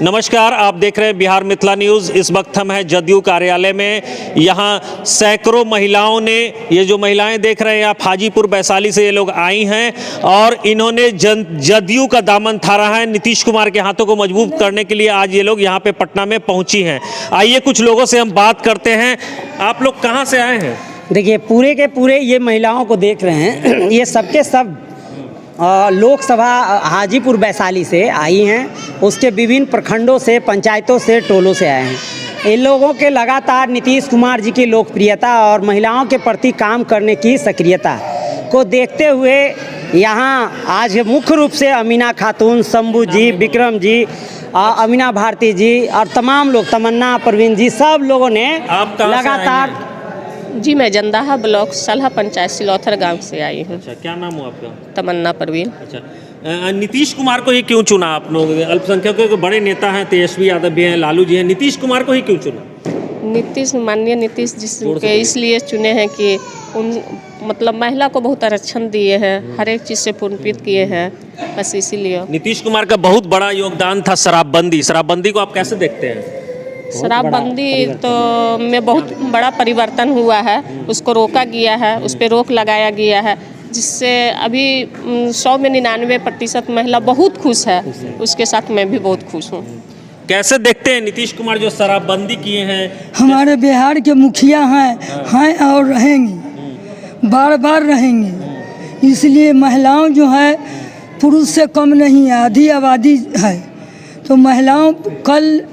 नमस्कार, आप देख रहे हैं बिहार मिथिला न्यूज़। इस वक्त हम हैं जदयू कार्यालय में। यहाँ सैकड़ों महिलाओं ने, ये जो महिलाएं देख रहे हैं आप, हाजीपुर वैशाली से ये लोग आई हैं और इन्होंने जदयू का दामन थामा है। नीतीश कुमार के हाथों को मजबूत करने के लिए आज ये लोग यहाँ पे पटना में पहुँची हैं। आइए कुछ लोगों से हम बात करते हैं। आप लोग कहाँ से आए हैं? देखिए, पूरे के पूरे ये महिलाओं को देख रहे हैं, ये सबके सब लोकसभा हाजीपुर वैशाली से आई हैं। उसके विभिन्न प्रखंडों से, पंचायतों से, टोलों से आए हैं। इन लोगों के लगातार नीतीश कुमार जी की लोकप्रियता और महिलाओं के प्रति काम करने की सक्रियता को देखते हुए यहाँ आज मुख्य रूप से अमीना खातून, शंभू जी, विक्रम जी, अमीना भारती जी और तमाम लोग, तमन्ना, परवीन जी, सब लोगों ने लगातार। जी, मैं जंदाहा ब्लॉक सलहा पंचायत सिलौथर गांव से आई हूँ। अच्छा, क्या नाम हो आपका? तमन्ना परवीन। अच्छा, नीतीश कुमार को ही क्यों चुना आप लोग? अल्पसंख्यकों के बड़े नेता हैं, तेजस्वी यादव भी हैं, लालू जी हैं, नीतीश कुमार को ही क्यों चुना? माननीय नीतीश जी के इसलिए चुने हैं कि उन मतलब महिला को बहुत आरक्षण दिए हैं, हर एक चीज़ से पुरस्कृत किए हैं, बस इसीलिए। नीतीश कुमार का बहुत बड़ा योगदान था शराबबंदी को आप कैसे देखते हैं? शराबबंदी तो में बहुत बड़ा परिवर्तन हुआ है, उसको रोका गया है, उस पर रोक लगाया गया है, जिससे अभी 100 में 99% महिला बहुत खुश है। उसके साथ मैं भी बहुत खुश हूँ। कैसे देखते हैं नीतीश कुमार जो शराबबंदी किए हैं? हमारे बिहार के मुखिया हैं और रहेंगे, बार बार रहेंगे। इसलिए महिलाओं जो है पुरुष से कम नहीं है, आधी आबादी है। तो महिलाओं, कल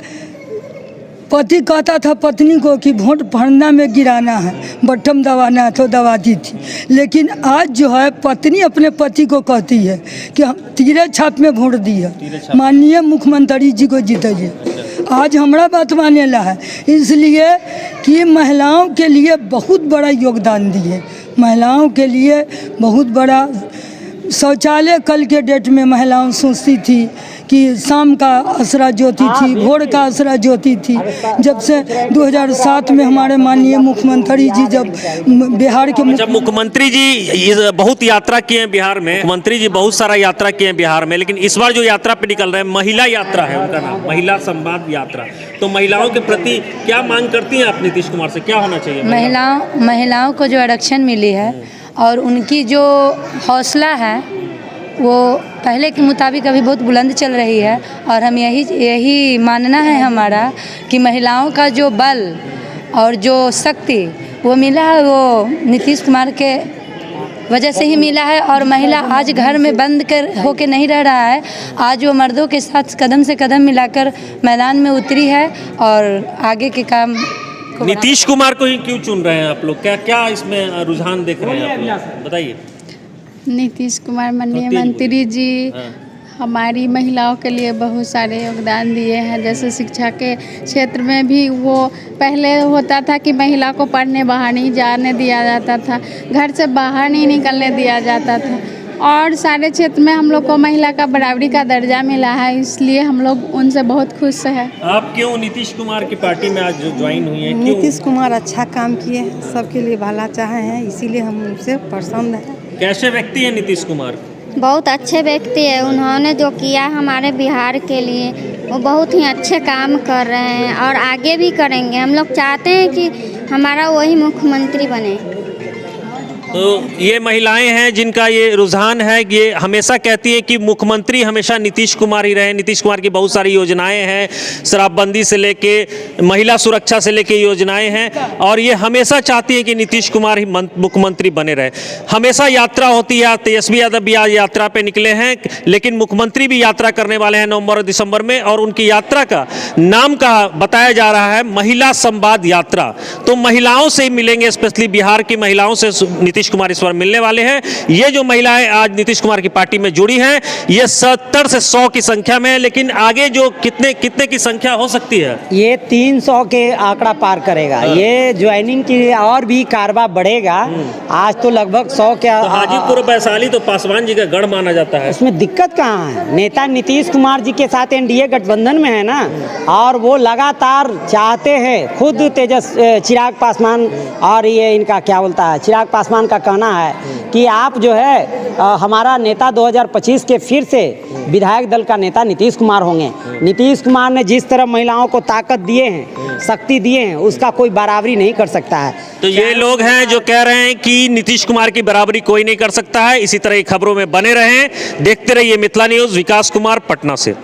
पति कहता था पत्नी को कि वोट भरना में गिराना है, बटम दबाना है, तो दबाती थी। लेकिन आज जो है पत्नी अपने पति को कहती है कि हम तीरे छाप में वोट दिए, माननीय मुख्यमंत्री जी को जीतिए। आज हमारा बात माने ला है, इसलिए कि महिलाओं के लिए बहुत बड़ा योगदान दिए। महिलाओं के लिए बहुत बड़ा शौचालय, कल के डेट में महिलाओं सोचती थी कि शाम का असरा ज्योति थी, भोर का असरा ज्योति थी। जब से 2007 में हमारे माननीय मुख्यमंत्री जी जब बिहार के जब मुख्यमंत्री जी बहुत यात्रा किए हैं बिहार में, मुख्यमंत्री जी बहुत सारा यात्रा किए हैं बिहार में, लेकिन इस बार जो यात्रा पे निकल रहे हैं, महिला यात्रा है उनका नाम, महिला संवाद यात्रा। तो महिलाओं के प्रति क्या मांग करती हैं आप नीतीश कुमार से? क्या होना चाहिए? महिलाओं को जो आरक्षण मिली है और उनकी जो हौसला है वो पहले के मुताबिक अभी बहुत बुलंद चल रही है। और हम यही मानना है हमारा कि महिलाओं का जो बल और जो शक्ति वो मिला है, वो नीतीश कुमार के वजह से ही मिला है। और महिला आज घर में बंद होके नहीं रह रहा है, आज वो मर्दों के साथ कदम से कदम मिलाकर मैदान में उतरी है और आगे के काम। नीतीश कुमार को ही क्यों चुन रहे हैं आप लोग? क्या इसमें रुझान देख रहे हैं आप लोग, बताइए। नीतीश कुमार माननीय मंत्री जी हमारी महिलाओं के लिए बहुत सारे योगदान दिए हैं। जैसे शिक्षा के क्षेत्र में भी वो पहले होता था कि महिला को पढ़ने बाहर नहीं जाने दिया जाता था, घर से बाहर नहीं निकलने दिया जाता था, और सारे क्षेत्र में हम लोग को महिला का बराबरी का दर्जा मिला है। इसलिए हम लोग उनसे बहुत खुश हैं। आप क्यों नीतीश कुमार की पार्टी में आज ज्वाइन हुई हैं? नीतीश कुमार अच्छा काम किए, सबके लिए भला चाहे हैं, इसीलिए हम उनसे पसंद हैं। कैसे व्यक्ति है नीतीश कुमार? बहुत अच्छे व्यक्ति है। उन्होंने जो किया हमारे बिहार के लिए वो बहुत ही अच्छे काम कर रहे हैं और आगे भी करेंगे। हम लोग चाहते हैं कि हमारा वही मुख्यमंत्री बने। तो ये महिलाएं हैं जिनका ये रुझान है, ये हमेशा कहती है कि मुख्यमंत्री हमेशा नीतीश कुमार ही रहे। नीतीश कुमार की बहुत सारी योजनाएं हैं, शराबबंदी से लेके महिला सुरक्षा से लेके योजनाएं हैं, और ये हमेशा चाहती है कि नीतीश कुमार ही मुख्यमंत्री बने रहे। हमेशा यात्रा होती है, तेजस्वी यादव भी आज यात्रा पे निकले हैं, लेकिन मुख्यमंत्री भी यात्रा करने वाले हैं नवंबर और दिसंबर में, और उनकी यात्रा का नाम बताया जा रहा है महिला संवाद यात्रा। तो महिलाओं से मिलेंगे, स्पेशली बिहार की महिलाओं से नीतीश कुमार इस बार मिलने वाले हैं। ये जो महिलाएं आज नीतीश कुमार की पार्टी में जुड़ी हैं, ये 70 से 100 की संख्या में है, लेकिन आगे जो कितने की संख्या हो सकती है? ये 300 के आंकड़ा पार करेगा। ये ज्वाइनिंग की और भी कारवा बढ़ेगा। आज तो लगभग 100 के। तो हाजीपुर वैशाली तो पासवान जी का गढ़ माना जाता है। उसमें दिक्कत कहाँ है? नेता नीतीश कुमार जी के साथ एनडीए गठबंधन में है ना, और वो लगातार चाहते हैं, खुद चिराग पासवान और ये इनका क्या बोलता है, चिराग पासवान का कहना है कि आप जो है हमारा नेता 2025 के फिर से विधायक दल का नेता नीतीश कुमार होंगे। नीतीश कुमार ने जिस तरह महिलाओं को ताकत दिए हैं, शक्ति दिए हैं, उसका कोई बराबरी नहीं कर सकता है। तो ये लोग हैं जो कह रहे हैं कि नीतीश कुमार की बराबरी कोई नहीं कर सकता है। इसी तरह की खबरों में बने रहें, देखते रहिए मिथिला न्यूज़। विकास कुमार, पटना से।